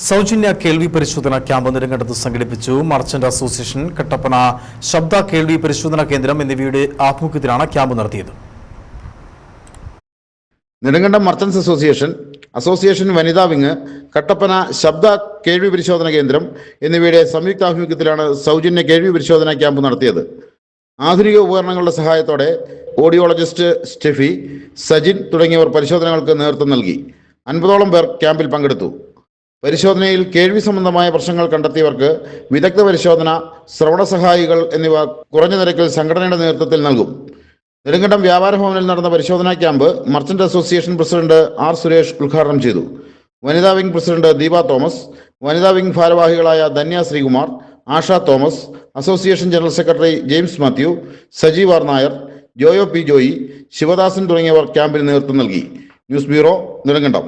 സൗജന്യ കേൾവി പരിശോധന ക്യാമ്പ് നെടുങ്കണ്ടത്ത് സംഘടിപ്പിച്ചു. മർച്ചന്റ് അസോസിയേഷൻ, കട്ടപ്പന ശബ്ദ കേൾവി പരിശോധനാ കേന്ദ്രം എന്നിവയുടെ ആഭിമുഖ്യത്തിലാണ് ക്യാമ്പ് നടത്തിയത്. നെടുങ്കണ്ടം മർച്ചന്റ്സ് അസോസിയേഷൻ വനിതാ വിങ്, കട്ടപ്പന ശബ്ദ കേൾവി പരിശോധന കേന്ദ്രം എന്നിവയുടെ സംയുക്താഭിമുഖ്യത്തിലാണ് സൗജന്യ കേൾവി പരിശോധനാ ക്യാമ്പ് നടത്തിയത്. ആധുനിക ഉപകരണങ്ങളുടെ സഹായത്തോടെ ഓഡിയോളജിസ്റ്റ് സ്റ്റെഫി, സജിൻ തുടങ്ങിയവർ പരിശോധനകൾക്ക് നേതൃത്വം നൽകി. 50ഓളം പേർ ക്യാമ്പിൽ പങ്കെടുത്തു. പരിശോധനയിൽ കേൾവി സംബന്ധമായ പ്രശ്നങ്ങൾ കണ്ടെത്തിയവർക്ക് വിദഗ്ധ പരിശോധന, ശ്രവണ സഹായികൾ എന്നിവ കുറഞ്ഞ നിരക്കിൽ സംഘടനയുടെ നേതൃത്വത്തിൽ നൽകും. നെടുങ്കണ്ടം വ്യാപാര ഭവനിൽ നടന്ന പരിശോധനാ camp merchant association president R Suresh ഉദ്ഘാടനം ചെയ്തു. വനിതാ വിംഗ് പ്രസിഡന്റ് ദീപ തോമസ്, വനിതാ വിംഗ് ഭാരവാഹികളായ Dhanya Sreekumar, Asha Thomas, association general secretary James Mathew, Sajeev R Nair, ജോയോ പി ജോയി, ശിവദാസൻ തുടങ്ങിയവർ ക്യാമ്പിന് നേതൃത്വം നൽകി. News bureau, Nedumkandam.